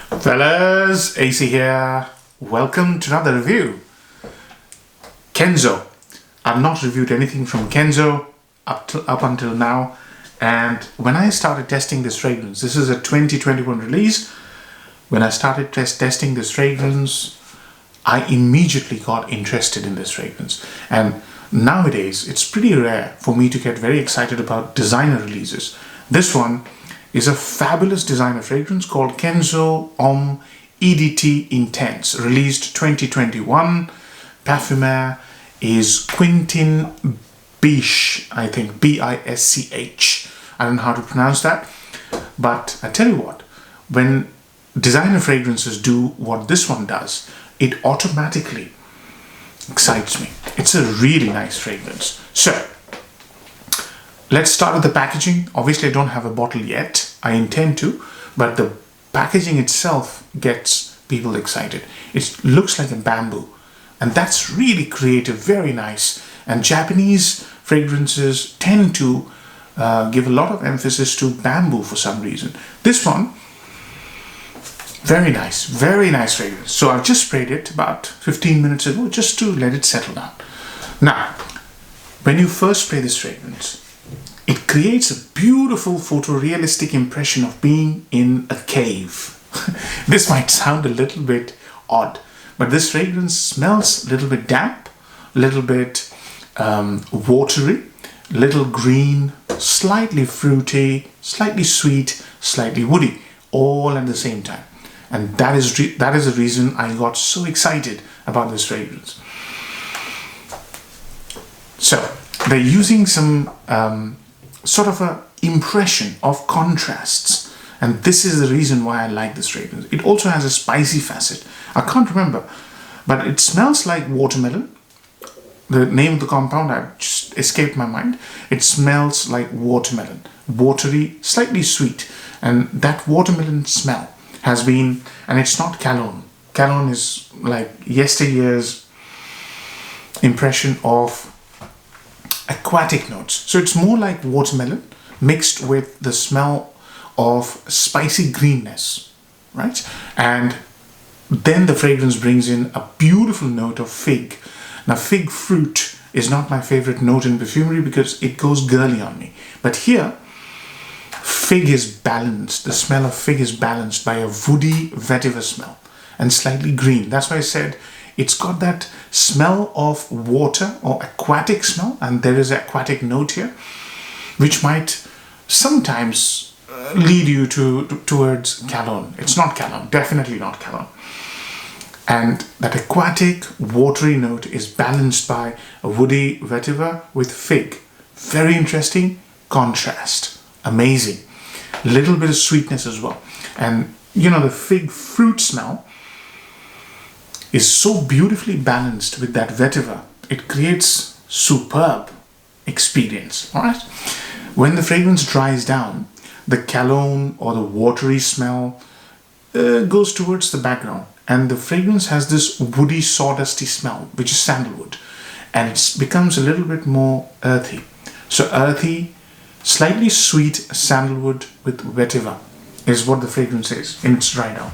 Fellas, AC here. Welcome to another review. Kenzo. I've not reviewed anything from Kenzo up until now, and when I started testing this fragrance, this is a 2021 release. When I started testing this fragrance, I immediately got interested in this fragrance, and nowadays it's pretty rare for me to get very excited about designer releases. This one is a fabulous designer fragrance called Kenzo Homme EDT Intense, released 2021. Parfumer is Quentin Bisch, I think, B-I-S-C-H. I don't know how to pronounce that, but I tell you what, when designer fragrances do what this one does, it automatically excites me. It's a really nice fragrance. So let's start with the packaging. Obviously, I don't have a bottle yet. I intend to, but the packaging itself gets people excited. It looks like a bamboo, and that's really creative, very nice. And Japanese fragrances tend to give a lot of emphasis to bamboo for some reason. This one, very nice fragrance. So I've just sprayed it about 15 minutes ago just to let it settle down. Now, when you first spray this fragrance, it creates a beautiful photorealistic impression of being in a cave. This might sound a little bit odd, but this fragrance smells a little bit damp, a little bit watery, little green, slightly fruity, slightly sweet, slightly woody, all at the same time. And that is the reason I got so excited about this fragrance. So they're using some sort of a impression of contrasts, and this is the reason why I like this fragrance. It also has a spicy facet. I can't remember, but it smells like watermelon. The name of the compound just escaped my mind. It smells like watermelon, watery, slightly sweet, and that watermelon smell has been, and it's not cologne. Cologne is like yesteryear's impression of aquatic notes. So it's more like watermelon mixed with the smell of spicy greenness, right? And then the fragrance brings in a beautiful note of fig. Now, fig fruit is not my favorite note in perfumery because it goes girly on me. But here, fig is balanced. The smell of fig is balanced by a woody vetiver smell and slightly green. That's why I said it's got that smell of water or aquatic smell, and there is an aquatic note here, which might sometimes lead you towards cologne. It's not cologne, definitely not cologne. And that aquatic, watery note is balanced by a woody vetiver with fig. Very interesting contrast. Amazing. A little bit of sweetness as well. And you know, the fig fruit smell is so beautifully balanced with that vetiver. It creates superb experience. All right. When the fragrance dries down, the cologne or the watery smell goes towards the background, and the fragrance has this woody, sawdusty smell, which is sandalwood, and it becomes a little bit more earthy. So earthy, slightly sweet sandalwood with vetiver is what the fragrance is in its dry down.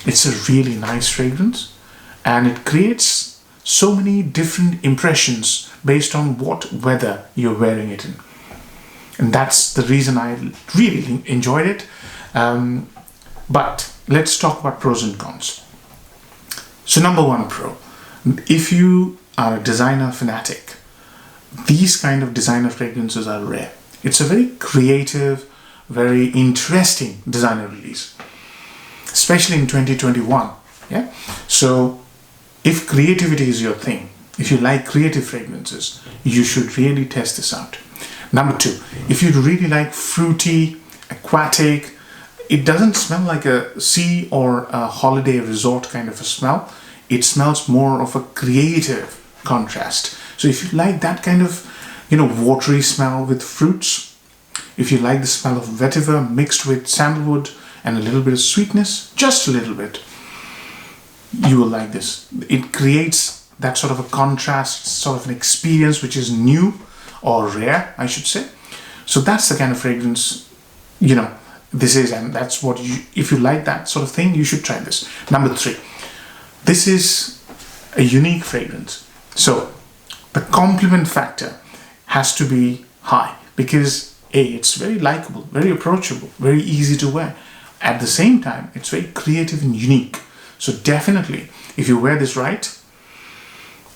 It's a really nice fragrance, and it creates so many different impressions based on what weather you're wearing it in. And that's the reason I really enjoyed it. But let's talk about pros and cons. So number one pro, if you are a designer fanatic, these kind of designer fragrances are rare. It's a very creative, very interesting designer release, especially in 2021. Yeah. So if creativity is your thing, if you like creative fragrances, you should really test this out. Number two, if you really like fruity, aquatic, it doesn't smell like a sea or a holiday resort kind of a smell. It smells more of a creative contrast. So if you like that kind of, watery smell with fruits, if you like the smell of vetiver mixed with sandalwood and a little bit of sweetness, just a little bit, you will like this. It creates that sort of a contrast, sort of an experience which is new or rare, I should say. So that's the kind of fragrance, this is, and that's what you, if you like that sort of thing, you should try this. Number 3, this is a unique fragrance. So the compliment factor has to be high because it's very likable, very approachable, very easy to wear. At the same time, it's very creative and unique. So definitely, if you wear this right,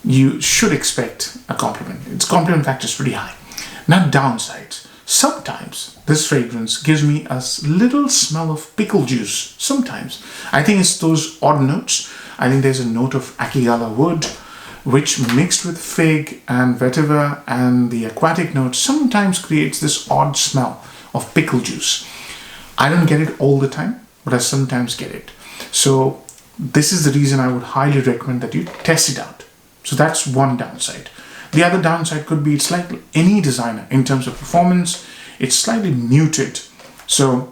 you should expect a compliment. Its compliment factor is pretty high. Now downsides. Sometimes this fragrance gives me a little smell of pickle juice. Sometimes. I think it's those odd notes. I think there's a note of akigala wood, which mixed with fig and vetiver and the aquatic note sometimes creates this odd smell of pickle juice. I don't get it all the time, but I sometimes get it. So this is the reason I would highly recommend that you test it out. So that's one downside. The other downside could be it's like any designer in terms of performance, it's slightly muted. So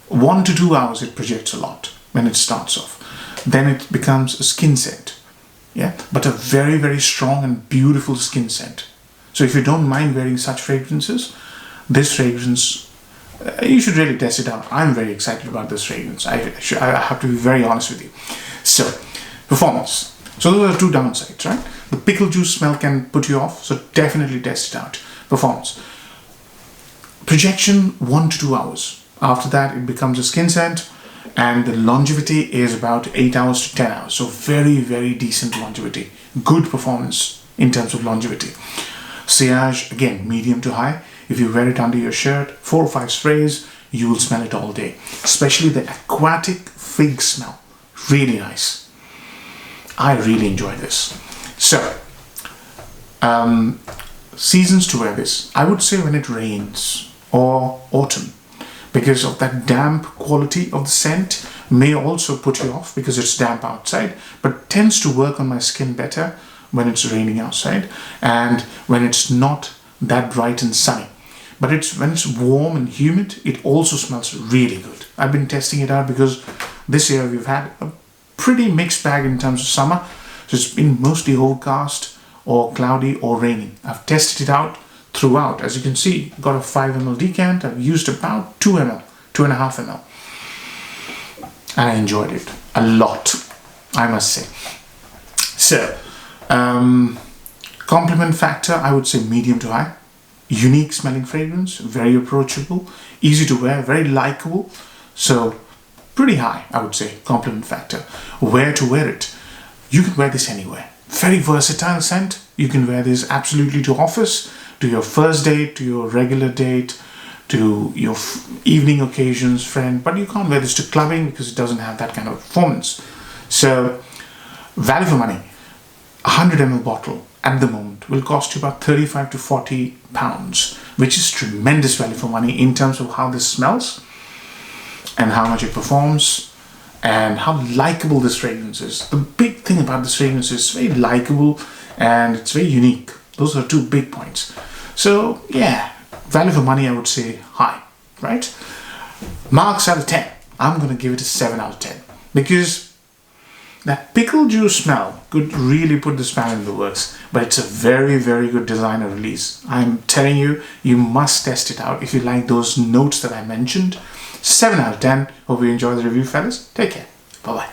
1 to 2 hours it projects a lot when it starts off. Then it becomes a skin scent. Yeah, but a very, very strong and beautiful skin scent. So if you don't mind wearing such fragrances, this fragrance, you should really test it out. I'm very excited about this fragrance. I have to be very honest with you. So, performance. So those are 2 downsides, right? The pickle juice smell can put you off, so definitely test it out. Performance. Projection 1 to 2 hours. After that, it becomes a skin scent, and the longevity is about 8 hours to 10 hours. So very, very decent longevity. Good performance in terms of longevity. Sillage, again, medium to high. If you wear it under your shirt, 4 or 5 sprays, you will smell it all day. Especially the aquatic fig smell. Really nice. I really enjoy this. So, seasons to wear this. I would say when it rains or autumn, because of that damp quality of the scent may also put you off because it's damp outside, but tends to work on my skin better when it's raining outside and when it's not that bright and sunny. But when it's warm and humid, it also smells really good. I've been testing it out because this year we've had a pretty mixed bag in terms of summer. So it's been mostly overcast or cloudy or raining. I've tested it out throughout. As you can see, I've got a 5 ml decant. I've used about 2 ml, 2.5 ml. And I enjoyed it a lot, I must say. So, compliment factor, I would say medium to high. Unique smelling fragrance, very approachable, easy to wear, very likable. So, pretty high, I would say, compliment factor. Where to wear it? You can wear this anywhere. Very versatile scent. You can wear this absolutely to office, to your first date, to your regular date, to your evening occasions, friend. But you can't wear this to clubbing because it doesn't have that kind of performance. So, value for money. 100 ml bottle at the moment will cost you about 35 to 40 pounds, which is tremendous value for money in terms of how this smells and how much it performs and how likable this fragrance is. The big thing about this fragrance is it's very likable and it's very unique. Those are 2 big points. So yeah, value for money, I would say high, right? Marks out of 10. I'm going to give it a 7 out of 10 because that pickle juice smell could really put the spanner in the works, but it's a very, very good designer release. I'm telling you, you must test it out if you like those notes that I mentioned. 7 out of 10. Hope you enjoy the review, fellas. Take care. Bye-bye.